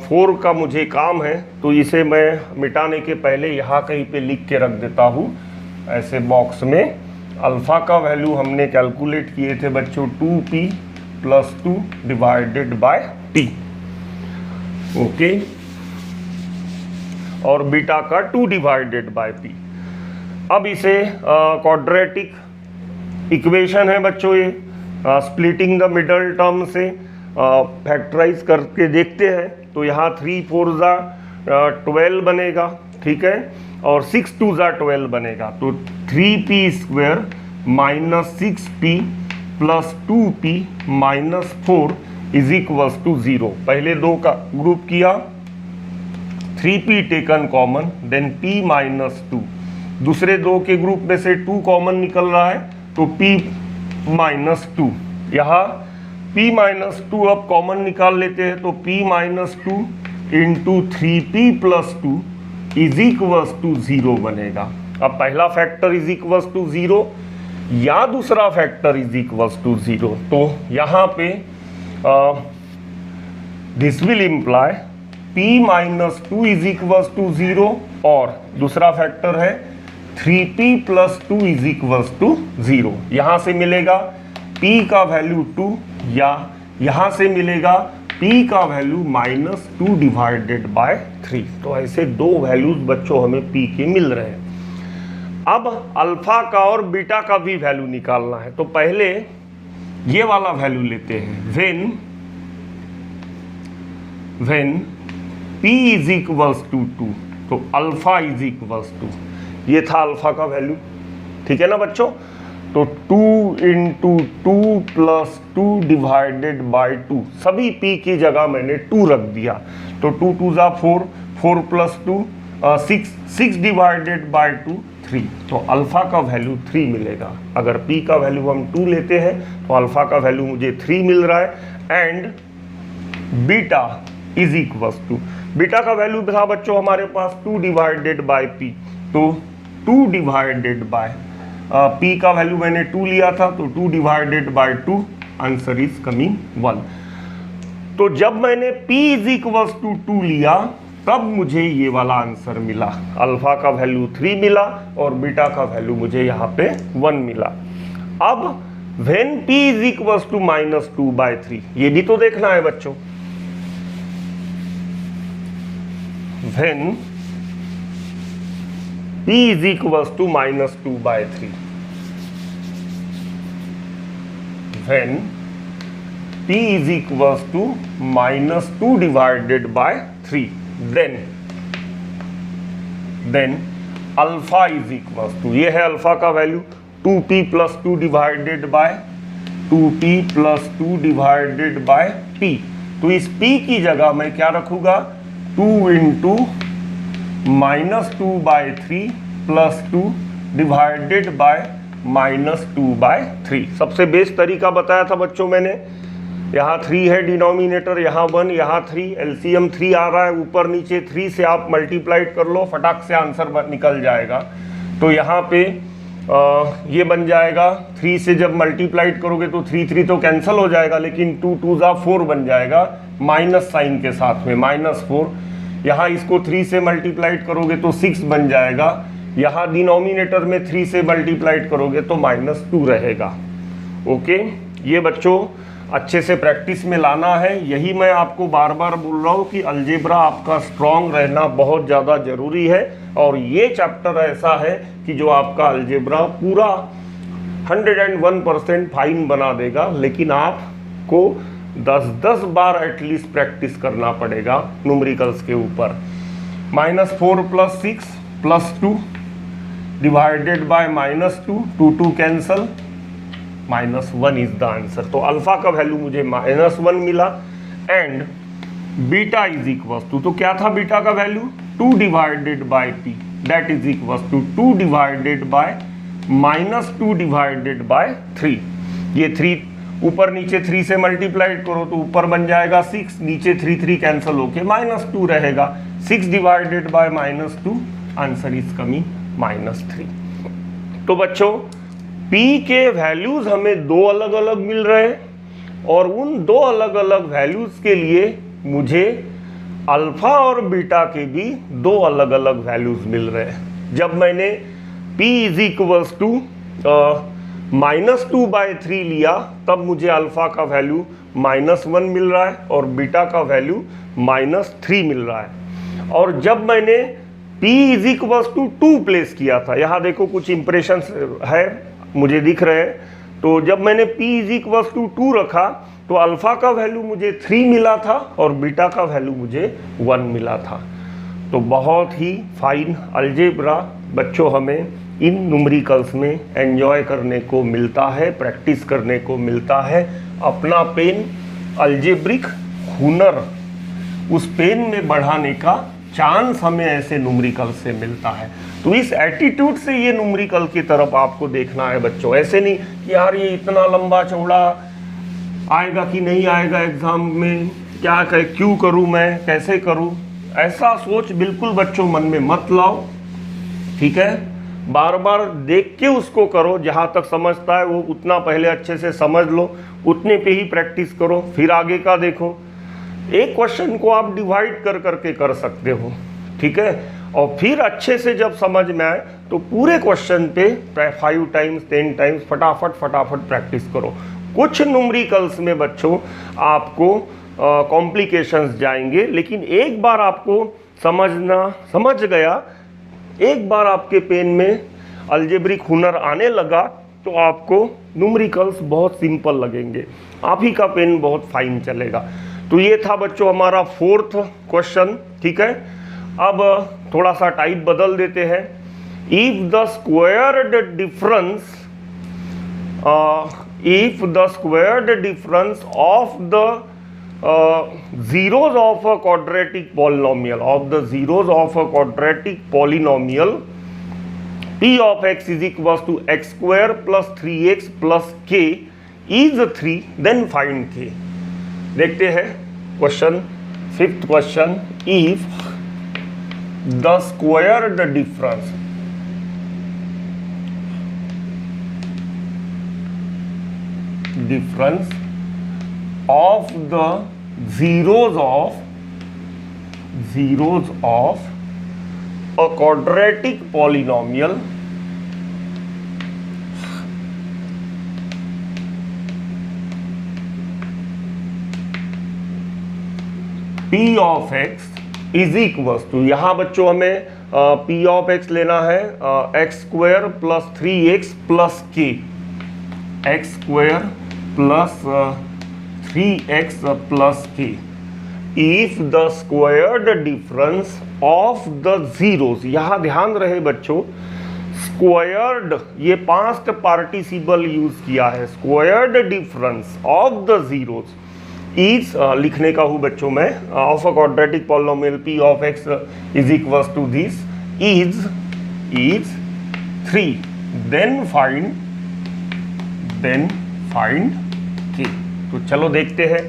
4 का मुझे काम है, तो इसे मैं मिटाने के पहले यहाँ कहीं पे लिख के रख देता हूँ ऐसे बॉक्स में। अल्फ़ा का वैल्यू हमने कैलकुलेट किए थे बच्चों 2p plus 2 divided by p, okay, और बीटा का 2 डिवाइडेड बाय p। अब इसे क्वाड्रेटिक इक्वेशन है बच्चों, ये स्प्लिटिंग द मिडल टर्म से फैक्टराइज करके देखते हैं। तो यहाँ 3 4 12 बनेगा, ठीक है, और 6 2 12 बनेगा, तो 3p square minus 6p plus 2p minus 4 is equals to 0। पहले दो का ग्रुप किया, 3p taken common, then p minus 2। दूसरे दो के ग्रुप में से 2 कॉमन निकल रहा है, तो p माइनस 2। यहाँ p माइनस 2 अब कॉमन निकाल लेते हैं, तो p minus 2 into 3p plus 2 is equals to 0 बनेगा। अब पहला फैक्टर इज इक्वल्स टू 0 या दूसरा फैक्टर इज इक्वल्स टू 0, तो यहाँ पे this will imply p minus 2 is equals to 0, और दूसरा फैक्टर है 3p plus 2 is equals to 0। यहाँ से मिलेगा p का वैल्यू 2, या यहाँ से मिलेगा p का वैल्यू माइनस 2 डिवाइडेड बाय 3। तो ऐसे दो वैल्यूज बच्चों हमें p के मिल रहे हैं। अब अल्फा का और बीटा का भी वैल्यू निकालना है, तो पहले ये वाला वैल्यू लेते हैं, when p is equals to 2, तो अल्फा इज इक्वल्स टू, ये था अल्फा का वैल्यू, ठीक है ना बच्चों। तो 2 इंटू 2 प्लस 2 डिवाइडेड बाय 2, सभी p की जगह मैंने 2 रख दिया, तो 2 2 4, 4 प्लस 2 6 डिवाइडेड बाय 2 3, तो अल्फा का वैल्यू 3 मिलेगा। अगर p का वैल्यू हम 2 लेते हैं तो अल्फा का वैल्यू मुझे 3 मिल रहा है। And beta is equals to, beta का वैल्यू था बच्चों हमारे पास 2 डिवाइडेड बाय p, तो 2 डिवाइडेड बाय p का वैल्यू मैंने 2 लिया था, तो 2 divided by 2, answer is coming 1। तो जब मैंने p इज इक्वल्स टू 2 लिया तब मुझे ये वाला आंसर मिला, अल्फा का वैल्यू 3 मिला और बीटा का वैल्यू मुझे यहाँ पे 1 मिला। अब when p is equals to minus 2/3, ये भी तो देखना है बच्चों, when p is equals to minus 2/3, when p is equals to minus 2 divided by 3, then alpha is equals to, ये है अल्फा का value 2p plus 2 divided by 2p plus 2 divided by p। तो इस p की जगह मैं क्या रखूंगा, 2 into minus 2/3 plus 2 divided bye -2/3। सबसे बेस्ट तरीका बताया था बच्चों मैंने, यहाँ 3 है डिनोमिनेटर, यहाँ 1, यहाँ 3, एलसीएम 3 आ रहा है, ऊपर नीचे 3 से आप मल्टीप्लाइड कर लो, फटाक से आंसर निकल जाएगा। तो यहाँ पे ये बन जाएगा, 3 से जब मल्टीप्लाइड करोगे तो 3 तो कैंसिल हो जाएगा, लेकिन 2 2 4 बन जाएगा माइनस साइन के साथ में, -4। यहाँ इसको 3 से मल्टीप्लाइड करोगे तो 6 बन जाएगा, यहाँ डिनोमिनेटर में 3 से मल्टीप्लाइड करोगे तो -2 रहेगा। ओके, ये बच्चों अच्छे से प्रैक्टिस में लाना है। यही मैं आपको बार बार बोल रहा हूँ कि अलजेब्रा आपका स्ट्रॉन्ग रहना बहुत ज़्यादा ज़रूरी है, और ये चैप्टर ऐसा है कि जो आपका अलजेब्रा पूरा 101% फाइन बना देगा, लेकिन आपको 10-10 बार एटलीस्ट प्रैक्टिस करना पड़ेगा न्यूमेरिकल्स के ऊपर। -4 + 6 + 2 divided by -2, 2 cancel, -1 is the answer. तो अल्फा का वैल्यू मुझे -1 मिला, and beta is equal to, तो क्या था बीटा का value, 2 divided by p, that is equal to 2 divided by -2 divided by 3। ये 3 ऊपर नीचे 3 से मल्टीप्लाइड करो तो ऊपर बन जाएगा 6, नीचे 3 कैंसिल होके -2 रहेगा, 6 divided by -2, answer is coming -3। तो बच्चों p के वैल्यूज हमें 2 अलग अलग मिल रहे हैं, और उन 2 अलग अलग वैल्यूज के लिए मुझे अल्फा और बीटा के भी 2 अलग अलग वैल्यूज मिल रहे हैं। जब मैंने p = -2/3 लिया, तब मुझे अल्फा का वैल्यू -1 मिल रहा है और बीटा का वैल्यू -3 मिल रहा है। और जब मैंने p = 2 प्लेस किया था, यहाँ देखो कुछ इंप्रेशंस है मुझे दिख रहे हैं, तो जब मैंने p = 2 रखा तो अल्फा का वैल्यू मुझे 3 मिला था और बीटा का वैल्यू मुझे 1 मिला था। तो बहुत ही फाइन अलजेब्रा बच्चों हमें इन न्यूमेरिकल्स में एंजॉय करने को मिलता है, प्रैक्टिस करने को मिलता है। अपना पेन अलजेब्रिक हुनर, उस पेन में बढ़ाने का चांस हमें ऐसे न्यूमेरिकल से मिलता है। तो इस एटीट्यूड से ये न्यूमेरिकल की तरफ आपको देखना है बच्चों। ऐसे नहीं कि यार ये इतना लंबा चौड़ा आएगा कि नहीं आएगा एग्जाम में, क्या क्यों करूं मैं, कैसे करूं, ऐसा सोच बिल्कुल बच्चों मन में मत लाओ, ठीक है। बार बार देख के उसको करो, जहां तक समझता है वो उतना पहले अच्छे से समझ लो, उतने पे ही प्रैक्टिस करो, फिर आगे का देखो। एक क्वेश्चन को आप डिवाइड कर करके कर सकते हो, ठीक है, और फिर अच्छे से जब समझ में आए तो पूरे क्वेश्चन पे 5 टाइम्स 10 टाइम्स फटाफट प्रैक्टिस करो। कुछ न्यूमेरिकल्स में बच्चों आपको कॉम्प्लिकेशंस जाएंगे, लेकिन एक बार आपको समझ गया, एक बार आपके पेन में अलजेब्रिक हुनर आने लगा तो आपको न्यूमेरिकल्स बहुत सिंपल लगेंगे, आप ही का पेन बहुत फाइन चलेगा। तो ये था बच्चों हमारा 4th क्वेश्चन, ठीक है। अब थोड़ा सा टाइप बदल देते हैं। If the squared difference of the zeros of a quadratic polynomial, p of x is equals to x square plus 3x plus k is 3, then find k। देखते हैं question, 5th question. If the squared difference of the zeros of a quadratic polynomial p of x is equals to, यहाँ बच्चों हमें p of x लेना है x square plus 3x plus k, x square plus 3x plus k if the squared difference of the zeros। यहाँ ध्यान रहे बच्चों, squared ये पास्ट पार्टिसिपल यूज किया है, squared difference of the zeros is लिखने का हूँ बच्चों मैं, of a quadratic polynomial p of x is equals to this is 3, then find then find k. तो चलो देखते हैं।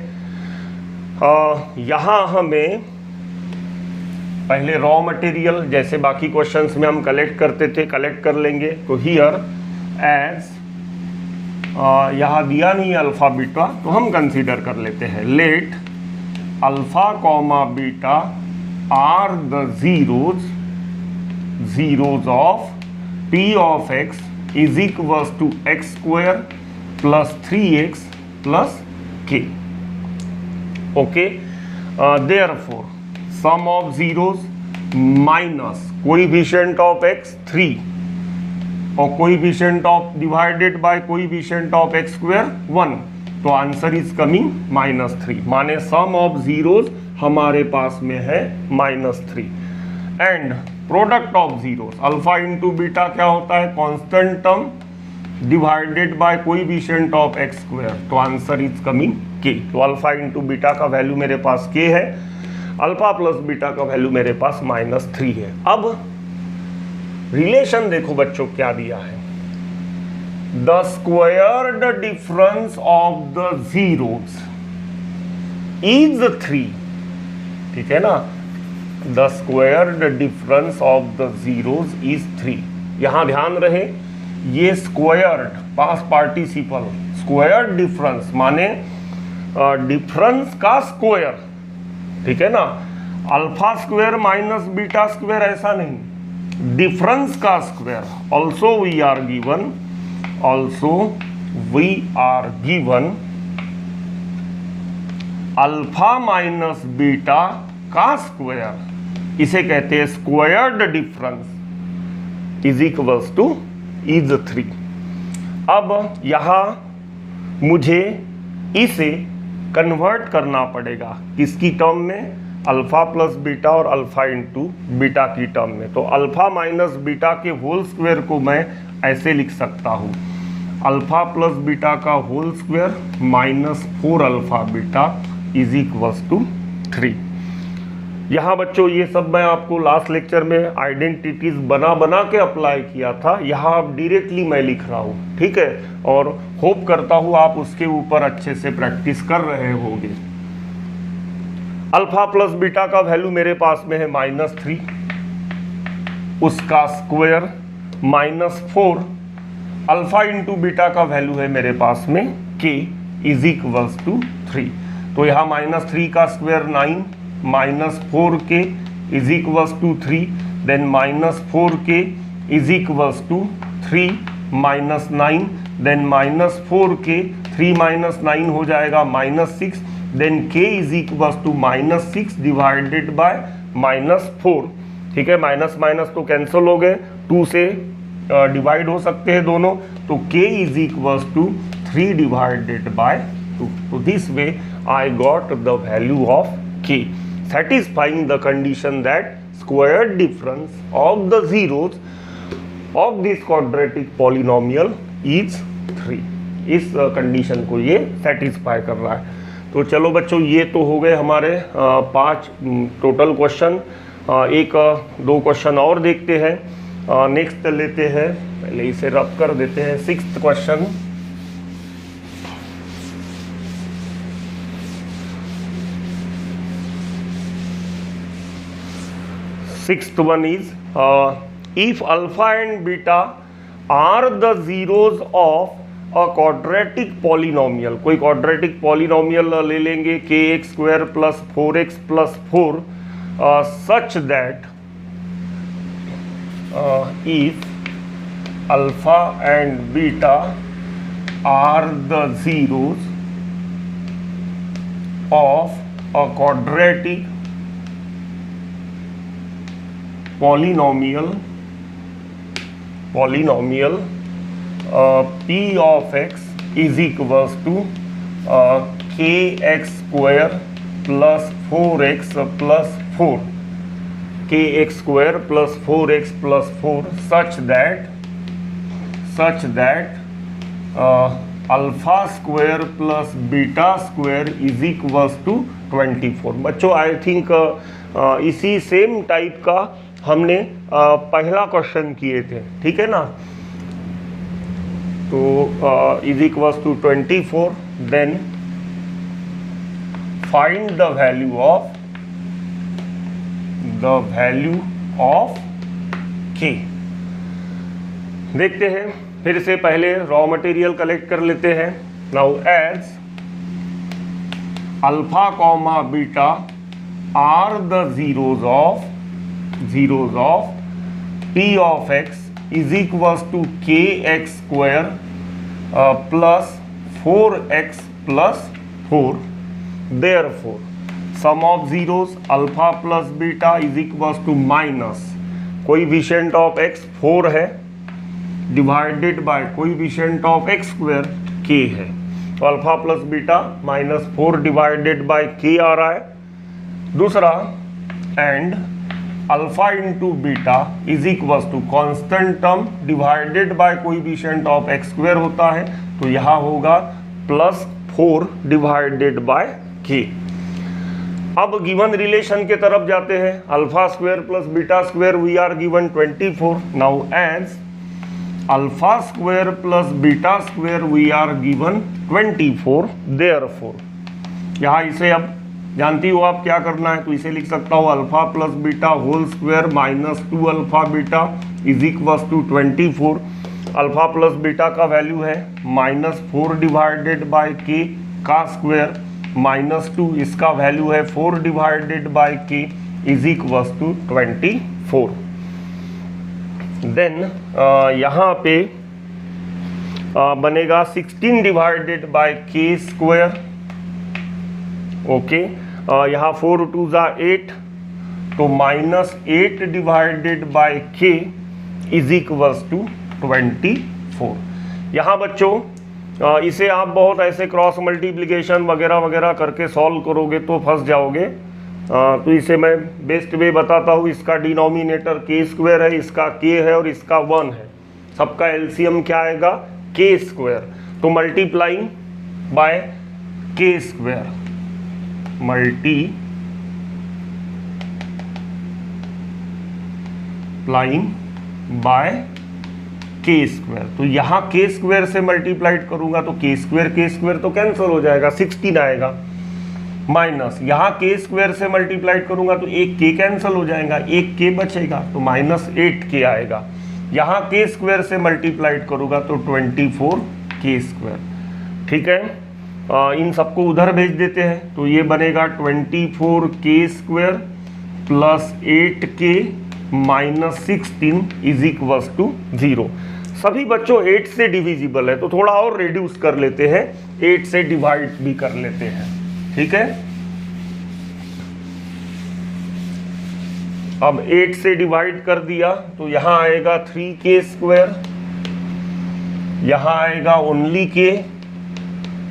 यहाँ हमें पहले रॉ मटेरियल जैसे बाकी क्वेश्चंस में हम कलेक्ट करते थे कलेक्ट कर लेंगे। तो हियर एज यहाँ दिया नहीं है अल्फा बीटा, तो हम कंसीडर कर लेते हैं let alpha comma beta are the zeros of p of x is equals to x square plus 3x plus k. Okay, therefore sum of zeros minus coefficient of x 3 और coefficient of divided by coefficient of x square 1, तो answer is coming -3, माने सम of zeros हमारे पास में है -3 and product of zeros alpha into beta क्या होता है constant term divided by coefficient of x square, तो आंसर इज कमिंग के। तो अल्फा इंटू बीटा का वैल्यू मेरे पास के है, अल्फा प्लस बीटा का वैल्यू मेरे पास -3 है। अब रिलेशन देखो बच्चों क्या दिया है, the squared difference of the zeros is 3, ठीक है ना, the squared difference of the zeros is 3। यहां ध्यान रहे ये squared past participle, squared difference माने डिफरेंस का स्क्वायर, ठीक है ना, alpha square minus beta square ऐसा नहीं, डिफरेंस का square. Also we are given alpha minus beta का स्क्वायर, इसे कहते हैं squared difference is equals to is 3। अब यहां मुझे इसे कन्वर्ट करना पड़ेगा किसकी टर्म में, अल्फा प्लस बीटा और अल्फा इंटू बीटा की टर्म में। तो अल्फा माइनस बीटा के होल स्क्वायर को मैं ऐसे लिख सकता हूं, अल्फा प्लस बीटा का whole square -4 alpha beta is equals to 3। यहाँ बच्चों ये सब मैं आपको लास्ट लेक्चर में आइडेंटिटीज बना के अप्लाई किया था, यहाँ अब डायरेक्टली मैं लिख रहा हूँ, ठीक है, और होप करता हूँ आप उसके ऊपर अच्छे से प्रैक्टिस कर रहे होंगे। अल्फा प्लस बीटा का वैल्यू मेरे पास में है -3, उसका स्क्वायर -4, अल्फा इंटू बीटा का वैल्यू है मेरे पास में k इज इक्वल्स टू 3। तो यहाँ -3 का square 9, -4k is equals to 3, then -4k is equals to 3 -9, then -4k 3 -9 हो जाएगा -6, then k is equals to -6 divided by -4, ठीक है, माइनस माइनस तो कैंसिल हो गए, 2 से डिवाइड हो सकते हैं दोनों, तो k is equals to 3 divided by 2। तो this way I got the value of k satisfying the condition that square difference of the zeros of this quadratic polynomial is 3। इस कंडीशन को ये सेटिस्फाई कर रहा है। तो चलो बच्चों ये तो हो गए हमारे 5 टोटल क्वेश्चन, एक 2 क्वेश्चन और देखते हैं, नेक्स्ट लेते हैं, पहले इसे रब कर देते हैं। 6th question, Sixth one is if alpha and beta are the zeros of a quadratic polynomial, कोई quadratic polynomial ले लेंगे kx square plus 4x plus 4 such that if alpha and beta are the zeros of a quadratic polynomial p of x is equals to kx square plus 4x plus 4, kx square plus 4x plus 4 such that alpha square plus beta square is equals to 24। बच्चों I think इसी same type का हमने पहला question किए थे, ठीक है ना। तो is equals to 24, then find the value of k. देखते हैं फिर से, पहले रॉ मटेरियल कलेक्ट कर लेते हैं। Now as alpha comma beta are the zeros of P of x is equals to K X square plus 4x plus 4। Therefore sum of zeros alpha plus beta is equals to minus coefficient of x 4 है divided by coefficient of x square k है। तो alpha plus beta -4 divided by k आ रहा है। दूसरा, and alpha into beta is equals to constant term divided by coefficient of x square होता है, तो यहाँ होगा +4 डिवाइडेड बाय k। अब गिवन रिलेशन के तरफ जाते हैं। Alpha square plus beta square we are given 24। Now as alpha square plus beta square we are given 24। Therefore यहाँ इसे अब जानती हो आप क्या करना है, तो इसे लिख सकता हूँ alpha plus beta whole square -2 alpha beta is equals to 24। Alpha plus beta का वैल्यू है -4 डिवाइडेड बाय के का स्क्वायर -2, इसका वैल्यू है 4 डिवाइडेड बाय के इज इक्वल्स टू 24। देन यहाँ पे बनेगा 16 डिवाइडेड बाय के स्क्वायर। ओके, यहाँ 4 2 ज़ा 8, तो -8 डिवाइडेड बाय के इज इक्वल्स टू 24। यहाँ बच्चों इसे आप बहुत ऐसे क्रॉस मल्टीप्लिकेशन वगैरह वगैरह करके सॉल्व करोगे तो फंस जाओगे। तो इसे मैं बेस्ट वे बताता हूँ। इसका डिनोमिनेटर के स्क्वायर है, इसका के है और इसका 1 है। सबका एलसीएम क्या आएगा? के स्क्वायर। तो मल्टीप्लाइंग बाय के स्क्वायर, मल्टीप्लाइंग बाय के स्क्वायर। तो यहाँ के स्क्वायर से मल्टीप्लाइड करूंगा तो के स्क्वायर तो कैंसिल हो जाएगा, 16 आएगा। माइनस यहाँ के स्क्वायर से मल्टीप्लाइड करूंगा तो एक के कैंसिल हो जाएगा, एक के बचेगा तो -8k आएगा। यहाँ के स्क्वायर से मल्टीप्लाइड करूंगा तो 24 के स्क्वायर। ठीक है, इन सबको उधर भेज देते हैं तो ये बनेगा 24 के square plus 8k -16 is equals to 0। सभी बच्चों 8 से डिविजिबल है तो थोड़ा और रिड्यूस कर लेते हैं, 8 से डिवाइड भी कर लेते हैं। ठीक है, अब 8 से डिवाइड कर दिया तो यहाँ आएगा 3k स्क्वायर, यहाँ आएगा ओनली k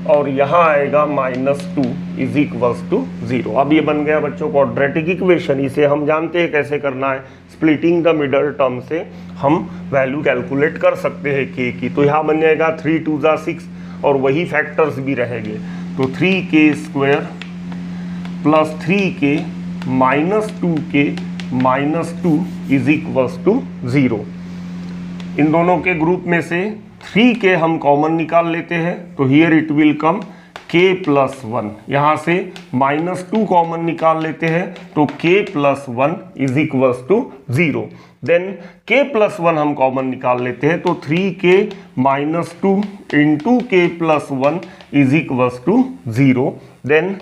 और यहाँ आएगा -2 इज इक्वल्स टू 0। अब ये बन गया बच्चों क्वाड्रेटिक इक्वेशन। इसे हम जानते हैं कैसे करना है, स्प्लिटिंग द मिडल टर्म से हम वैल्यू कैलकुलेट कर सकते हैं k की। तो यहाँ बन जाएगा 3 2 ज़ा 6 और वही फैक्टर्स भी रहेंगे, तो 3k square plus 3k -2k -2 is equals to 0। इन दोनों के ग्रुप में से 3k हम कॉमन निकाल लेते हैं तो here it will come k plus 1। यहाँ से -2 कॉमन निकाल लेते हैं तो k plus 1 is equals to 0। Then k plus 1 हम कॉमन निकाल लेते हैं तो 3k -2 into k plus 1 is equals to 0। Then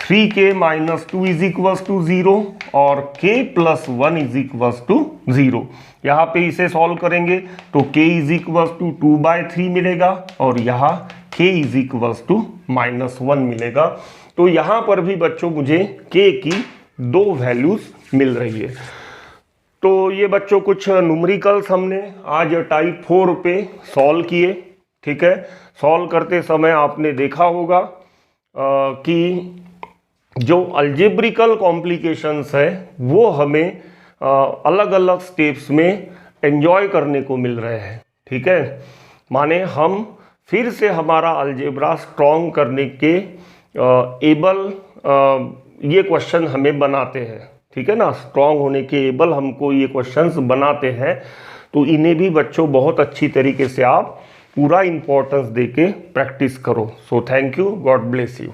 3k -2 is equals to 0 और k plus 1 is equals to 0। यहाँ पे इसे सॉल्व करेंगे तो k इज इक्वल्स टू 2/3 मिलेगा और यहाँ k इज इक्वल्स टू -1 मिलेगा। तो यहाँ पर भी बच्चों मुझे k की 2 वैल्यूज मिल रही है। तो ये बच्चों कुछ न्यूमेरिकल्स हमने आज टाइप 4 पे सॉल्व किए। ठीक है, सॉल्व करते समय आपने देखा होगा कि जो अलजेब्रिकल कॉम्प्लिकेशंस है वो हमें अलग अलग स्टेप्स में एंजॉय करने को मिल रहे हैं। ठीक है, माने हम फिर से हमारा अलजेब्रा स्ट्रॉन्ग करने के एबल ये क्वेश्चन हमें बनाते हैं। ठीक है ना, स्ट्रॉन्ग होने के एबल हमको ये क्वेश्चंस बनाते हैं। तो इन्हें भी बच्चों बहुत अच्छी तरीके से आप पूरा इंपॉर्टेंस दे के प्रैक्टिस करो। So thank you, God bless you.